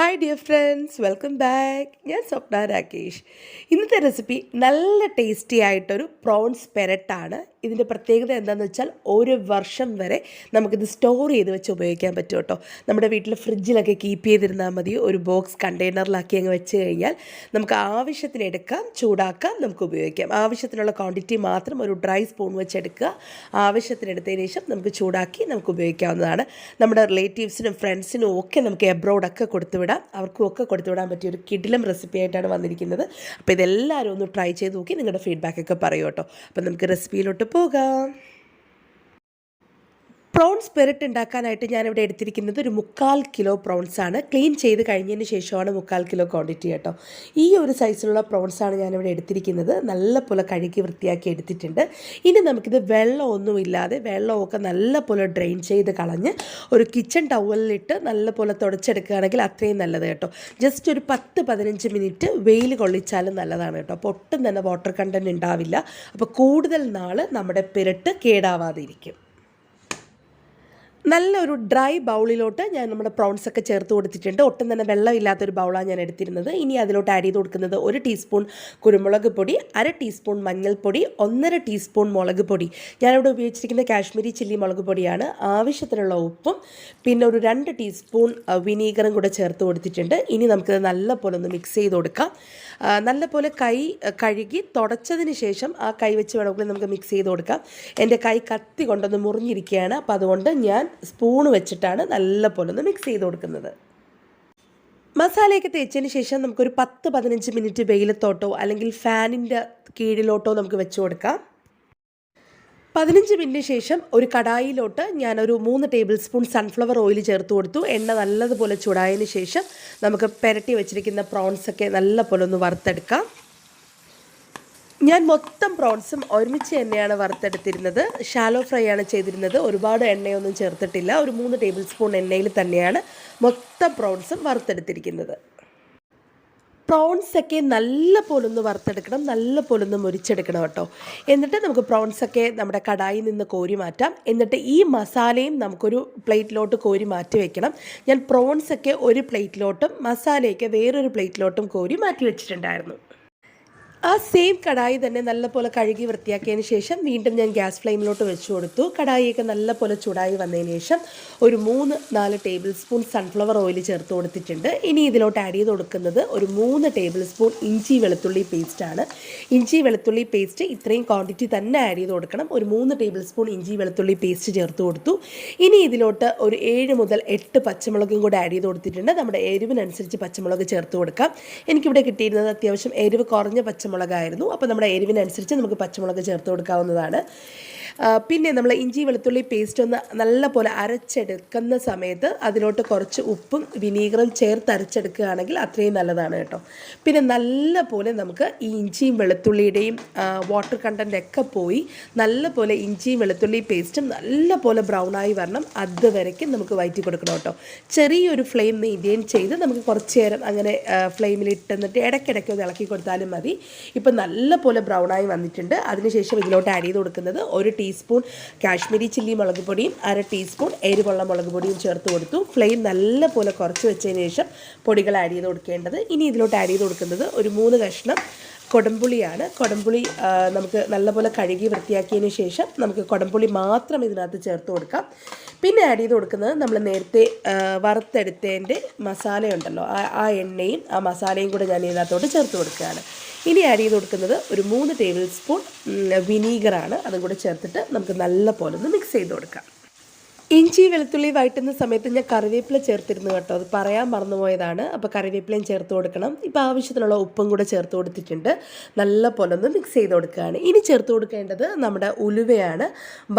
Hi dear friends, welcome back. ഞാൻ സ്വപ്ന രാകേഷ്. ഇന്നത്തെ recipe നല്ല ടേസ്റ്റി ആയിട്ടൊരു പ്രോൺസ് പെരട്ടാണ്. ഇതിൻ്റെ പ്രത്യേകത എന്താണെന്ന് വെച്ചാൽ ഒരു വർഷം വരെ നമുക്കിത് സ്റ്റോർ ചെയ്ത് വെച്ച് ഉപയോഗിക്കാൻ പറ്റും കേട്ടോ. നമ്മുടെ വീട്ടിൽ ഫ്രിഡ്ജിലൊക്കെ കീപ്പ് ചെയ്തിരുന്നാൽ മതി. ഒരു ബോക്സ് കണ്ടെയ്നറിലാക്കി അങ്ങ് വെച്ച് കഴിഞ്ഞാൽ നമുക്ക് ആവശ്യത്തിന് എടുക്കാം, ചൂടാക്കാം, നമുക്ക് ഉപയോഗിക്കാം. ആവശ്യത്തിനുള്ള ക്വാണ്ടിറ്റി മാത്രം ഒരു ഡ്രൈ സ്പൂൺ വെച്ചെടുക്കുക. ആവശ്യത്തിനെടുത്തതിന് ശേഷം നമുക്ക് ചൂടാക്കി നമുക്ക് ഉപയോഗിക്കാവുന്നതാണ്. നമ്മുടെ റിലേറ്റീവ്സിനും ഫ്രണ്ട്സിനും ഒക്കെ നമുക്ക് എബ്രോഡൊക്കെ കൊടുത്തുവിടാം. അവർക്കും ഒക്കെ കൊടുത്തുവിടാൻ പറ്റിയ ഒരു കിടിലം റെസിപ്പി ആയിട്ടാണ് വന്നിരിക്കുന്നത്. അപ്പോൾ ഇതെല്ലാവരും ഒന്ന് ട്രൈ ചെയ്ത് നോക്കി നിങ്ങളുടെ ഫീഡ്ബാക്കൊക്കെ പറയൂ കേട്ടോ. അപ്പോൾ നമുക്ക് റെസിപ്പിയിലോട്ട് പോകാം. പ്രോൺസ് പെരട്ട് ഉണ്ടാക്കാനായിട്ട് ഞാനിവിടെ എടുത്തിരിക്കുന്നത് ഒരു 3/4 കിലോ പ്രോൺസാണ്. ക്ലീൻ ചെയ്ത് കഴിഞ്ഞതിന് ശേഷമാണ് 3/4 കിലോ ക്വാണ്ടിറ്റി കേട്ടോ. ഈ ഒരു സൈസിലുള്ള പ്രോൺസാണ് ഞാനിവിടെ എടുത്തിരിക്കുന്നത്. നല്ലപോലെ കഴുകി വൃത്തിയാക്കി എടുത്തിട്ടുണ്ട്. ഇനി നമുക്കിത് വെള്ളമൊന്നുമില്ലാതെ വെള്ളമൊക്കെ നല്ലപോലെ ഡ്രെയിൻ ചെയ്ത് കളഞ്ഞ് ഒരു കിച്ചൺ ടവലിലിട്ട് നല്ലപോലെ തുടച്ചെടുക്കുകയാണെങ്കിൽ അത്രയും നല്ലത് കേട്ടോ. ജസ്റ്റ് ഒരു 10-15 മിനിറ്റ് വെയിൽ കൊള്ളിച്ചാലും നല്ലതാണ് കേട്ടോ. അപ്പോൾ ഒട്ടും തന്നെ വാട്ടർ കണ്ടൻറ്റ് ഉണ്ടാവില്ല. അപ്പോൾ കൂടുതൽ നാൾ നമ്മുടെ പെരട്ട് കേടാവാതെ ഇരിക്കും. നല്ലൊരു ഡ്രൈ ബൗളിലോട്ട് ഞാൻ നമ്മുടെ പ്രോൺസൊക്കെ ചേർത്ത് കൊടുത്തിട്ടുണ്ട്. ഒട്ടും തന്നെ വെള്ളമില്ലാത്തൊരു ബൗളാണ് ഞാൻ എടുത്തിരുന്നത്. ഇനി അതിലോട്ട് ആഡ് ചെയ്ത് കൊടുക്കുന്നത് 1 ടീസ്പൂൺ കുരുമുളക് പൊടി, 1/2 ടീസ്പൂൺ മഞ്ഞൾപ്പൊടി, 1/2 ടീസ്പൂൺ മുളക് പൊടി. ഞാനിവിടെ ഉപയോഗിച്ചിരിക്കുന്ന കാശ്മീരി ചില്ലി മുളക് പൊടിയാണ്. ആവശ്യത്തിനുള്ള ഉപ്പും പിന്നെ ഒരു 2 ടീസ്പൂൺ വിനീഗറും കൂടെ ചേർത്ത് കൊടുത്തിട്ടുണ്ട്. ഇനി നമുക്കിത് നല്ലപോലെ ഒന്ന് മിക്സ് ചെയ്ത് കൊടുക്കാം. നല്ലപോലെ കൈ കഴുകി തുടച്ചതിന് ശേഷം ആ കൈ വെച്ച് വേണമെങ്കിൽ നമുക്ക് മിക്സ് ചെയ്ത് കൊടുക്കാം. എൻ്റെ കൈ കത്തി കൊണ്ടൊന്ന് മുറിഞ്ഞിരിക്കുകയാണ്. അപ്പോൾ അതുകൊണ്ട് ഞാൻ സ്പൂണ് വെച്ചിട്ടാണ് നല്ലപോലെ ഒന്ന് മിക്സ് ചെയ്ത് കൊടുക്കുന്നത്. മസാലയൊക്കെ തേച്ചതിന് ശേഷം നമുക്കൊരു 10-15 മിനിറ്റ് വെയിലത്തോട്ടോ അല്ലെങ്കിൽ ഫാനിൻ്റെ കീഴിലോട്ടോ നമുക്ക് വെച്ച് കൊടുക്കാം. 15 മിനിറ്റിന് ശേഷം ഒരു കടായിലോട്ട് ഞാനൊരു 3 ടേബിൾ സ്പൂൺ സൺഫ്ലവർ ഓയിൽ ചേർത്ത് കൊടുത്തു. എണ്ണ നല്ലതുപോലെ ചൂടായതിന് ശേഷം നമുക്ക് പെരട്ടി വെച്ചിരിക്കുന്ന പ്രോൺസൊക്കെ നല്ലപോലെ ഒന്ന് വറുത്തെടുക്കാം. ഞാൻ മൊത്തം പ്രോൺസും ഒരുമിച്ച് തന്നെയാണ് വറുത്തെടുത്തിരുന്നത്. ഷാലോ ഫ്രൈ ആണ് ചെയ്തിരുന്നത്. ഒരുപാട് എണ്ണയൊന്നും ചേർത്തിട്ടില്ല. ഒരു 3 ടേബിൾ സ്പൂൺ എണ്ണയിൽ തന്നെയാണ് മൊത്തം പ്രോൺസും വറുത്തെടുത്തിരിക്കുന്നത്. പ്രോൺസൊക്കെ നല്ല പോലൊന്ന് വറുത്തെടുക്കണം, നല്ല പോലൊന്ന് മുരിച്ചെടുക്കണം കേട്ടോ. എന്നിട്ട് നമുക്ക് പ്രോൺസൊക്കെ നമ്മുടെ കടായിൽ നിന്ന് കോരി മാറ്റാം. എന്നിട്ട് ഈ മസാലയും നമുക്കൊരു പ്ലേറ്റിലോട്ട് കോരി മാറ്റി വെക്കണം. ഞാൻ പ്രോൺസൊക്കെ ഒരു പ്ലേറ്റിലോട്ടും മസാലയൊക്കെ വേറൊരു പ്ലേറ്റിലോട്ടും കോരി മാറ്റി വെച്ചിട്ടുണ്ടായിരുന്നു. ആ സെയിം കടായി തന്നെ നല്ലപോലെ കഴുകി വൃത്തിയാക്കിയതിന് ശേഷം വീണ്ടും ഞാൻ ഗ്യാസ് ഫ്ലെയിമിലോട്ട് വെച്ച് കൊടുത്തു. കടായിയൊക്കെ നല്ലപോലെ ചൂടായി വന്നതിന് ശേഷം ഒരു 3-4 ടേബിൾ സ്പൂൺ സൺഫ്ലവർ ഓയിൽ ചേർത്ത് കൊടുത്തിട്ടുണ്ട്. ഇനി ഇതിലോട്ട് ആഡ് ചെയ്ത് കൊടുക്കുന്നത് ഒരു 3 ടേബിൾ സ്പൂൺ ഇഞ്ചി വെളുത്തുള്ളി പേസ്റ്റാണ്. ഇഞ്ചി വെളുത്തുള്ളി പേസ്റ്റ് ഇത്രയും ക്വാണ്ടിറ്റി തന്നെ ആഡ് ചെയ്ത് കൊടുക്കണം. ഒരു 3 ടേബിൾ സ്പൂൺ ഇഞ്ചി വെളുത്തുള്ളി പേസ്റ്റ് ചേർത്ത് കൊടുത്തു. ഇനി ഇതിലോട്ട് ഒരു 7 മുതൽ 8 പച്ചമുളകും കൂടെ ആഡ് ചെയ്ത് കൊടുത്തിട്ടുണ്ട്. നമ്മുടെ എരിവിനനുസരിച്ച് പച്ചമുളക് ചേർത്ത് കൊടുക്കാം. എനിക്കിവിടെ കിട്ടിയിരുന്നത് അത്യാവശ്യം എരിവ് കുറഞ്ഞ പച്ചമുളകായിരുന്നു. അപ്പോൾ നമ്മുടെ എരിവിനനുസരിച്ച് നമുക്ക് പച്ചമുളക് ചേർത്ത് കൊടുക്കാവുന്നതാണ്. പിന്നെ നമ്മൾ ഇഞ്ചി വെളുത്തുള്ളി പേസ്റ്റ് ഒന്ന് നല്ലപോലെ അരച്ചെടുക്കുന്ന സമയത്ത് അതിലോട്ട് കുറച്ച് ഉപ്പും വിനീഗറും ചേർത്ത് അരച്ചെടുക്കുകയാണെങ്കിൽ അത്രയും നല്ലതാണ് കേട്ടോ. പിന്നെ നല്ലപോലെ നമുക്ക് ഈ ഇഞ്ചിയും വെളുത്തുള്ളിയുടെയും വാട്ടർ കണ്ടൻ്റൊക്കെ പോയി നല്ലപോലെ ഇഞ്ചിയും വെളുത്തുള്ളി പേസ്റ്റും നല്ലപോലെ ബ്രൗണായി വരണം. അതുവരയ്ക്കും നമുക്ക് വഴറ്റി കൊടുക്കണം കേട്ടോ. ചെറിയൊരു ഫ്ലെയിം മെയിൻറ്റെയിൻ ചെയ്ത് നമുക്ക് കുറച്ച് നേരം അങ്ങനെ ഫ്ലെയിമിലിട്ടെന്നിട്ട് ഇടയ്ക്കിടയ്ക്ക് ഒന്ന് ഇളക്കി കൊടുത്താലും മതി. ഇപ്പം നല്ലപോലെ ബ്രൗണായി വന്നിട്ടുണ്ട്. അതിനുശേഷം ഇതിലോട്ട് ആഡ് ചെയ്ത് കൊടുക്കുന്നത് 1 ടീസ്പൂൺ കാശ്മീരി ചില്ലി മുളക് പൊടിയും 1/2 ടീസ്പൂൺ എരിവുള്ള മുളക് പൊടിയും ചേർത്ത് കൊടുത്തു. ഫ്ലെയിം നല്ലപോലെ കുറച്ച് വെച്ചതിന് ശേഷം പൊടികൾ ആഡ് ചെയ്ത് കൊടുക്കേണ്ടത്. ഇനി ഇതിലോട്ട് ആഡ് ചെയ്ത് കൊടുക്കുന്നത് ഒരു 3 കഷ്ണം കൊടംപുളിയാണ്. കൊടംപുളി നമുക്ക് നല്ലപോലെ കഴുകി വൃത്തിയാക്കിയതിന് ശേഷം നമുക്ക് കൊടംപുളി മാത്രം ഇതിനകത്ത് ചേർത്ത് കൊടുക്കാം. പിന്നെ ആഡ് ചെയ്ത് കൊടുക്കുന്നത് നമ്മൾ നേരത്തെ വറുത്തെടുത്തതിൻ്റെ മസാലയുണ്ടല്ലോ, ആ എണ്ണയും ആ മസാലയും കൂടെ ഞാൻ ഇതിനകത്തോട്ട് ചേർത്ത് കൊടുക്കുകയാണ്. ഇനി ആഡ് ചെയ്ത് കൊടുക്കുന്നത് ഒരു 3 ടേബിൾ സ്പൂൺ വിനീഗറാണ്. അതും കൂടെ ചേർത്തിട്ട് നമുക്ക് നല്ല പോലെ ഒന്ന് മിക്സ് ചെയ്ത് കൊടുക്കാം. ഇഞ്ചി വെളുത്തുള്ളി വഴറ്റുന്ന സമയത്ത് ഞാൻ കറിവേപ്പില ചേർത്തിരുന്നു കേട്ടോ. അത് പറയാൻ മറന്നുപോയതാണ്. അപ്പോൾ കറിവേപ്പിലയും ചേർത്ത് കൊടുക്കണം. ഇപ്പോൾ ആവശ്യത്തിനുള്ള ഉപ്പും കൂടെ ചേർത്ത് കൊടുത്തിട്ടുണ്ട്. നല്ല പോലെ ഒന്ന് മിക്സ് ചെയ്ത് കൊടുക്കുകയാണ്. ഇനി ചേർത്ത് കൊടുക്കേണ്ടത് നമ്മുടെ ഉലുവയാണ്.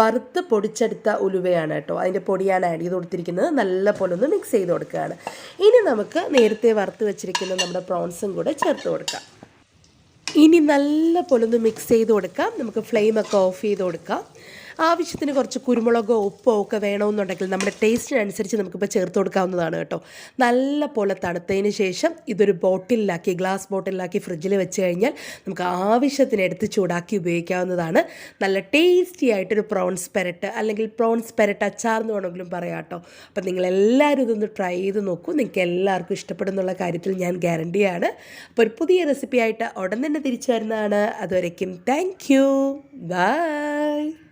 വറുത്ത് പൊടിച്ചെടുത്ത ഉലുവയാണ് കേട്ടോ. അതിൻ്റെ പൊടിയാണ് ആഡ് ചെയ്ത് കൊടുത്തിരിക്കുന്നത്. നല്ല പോലെ ഒന്ന് മിക്സ് ചെയ്ത് കൊടുക്കുകയാണ്. ഇനി നമുക്ക് നേരത്തെ വറുത്ത് വെച്ചിരിക്കുന്ന നമ്മുടെ പ്രോൺസും കൂടെ ചേർത്ത് കൊടുക്കാം. ഇനി നല്ല പോലെ ഒന്ന് മിക്സ് ചെയ്ത് കൊടുക്കാം. നമുക്ക് ഫ്ലെയിമൊക്കെ ഓഫ് ചെയ്ത് കൊടുക്കാം. ആവശ്യത്തിന് കുറച്ച് കുരുമുളകോ ഉപ്പോ ഒക്കെ വേണമെന്നുണ്ടെങ്കിൽ നമ്മുടെ ടേസ്റ്റിനനുസരിച്ച് നമുക്കിപ്പോൾ ചേർത്ത് കൊടുക്കാവുന്നതാണ് കേട്ടോ. നല്ല പോലെ തണുത്തതിന് ശേഷം ഇതൊരു ബോട്ടിലാക്കി, ഗ്ലാസ് ബോട്ടിലാക്കി ഫ്രിഡ്ജിൽ വെച്ച് കഴിഞ്ഞാൽ നമുക്ക് ആവശ്യത്തിന് എടുത്ത് ചൂടാക്കി ഉപയോഗിക്കാവുന്നതാണ്. നല്ല ടേസ്റ്റി ആയിട്ടൊരു പ്രോൺസ് പെരട്ട് അല്ലെങ്കിൽ പ്രോൺസ് പെരട്ട് അച്ചാർ എന്ന് വേണമെങ്കിലും പറയാം കേട്ടോ. അപ്പം നിങ്ങളെല്ലാവരും ഇതൊന്ന് ട്രൈ ചെയ്ത് നോക്കൂ. നിങ്ങൾക്ക് എല്ലാവർക്കും ഇഷ്ടപ്പെടുന്നുള്ള കാര്യത്തിൽ ഞാൻ ഗ്യാരണ്ടിയാണ്. അപ്പോൾ ഒരു പുതിയ റെസിപ്പി ആയിട്ട് ഉടൻ തന്നെ തിരിച്ചു വരുന്നതാണ്. അതുവരയ്ക്കും താങ്ക് യു, ബൈ.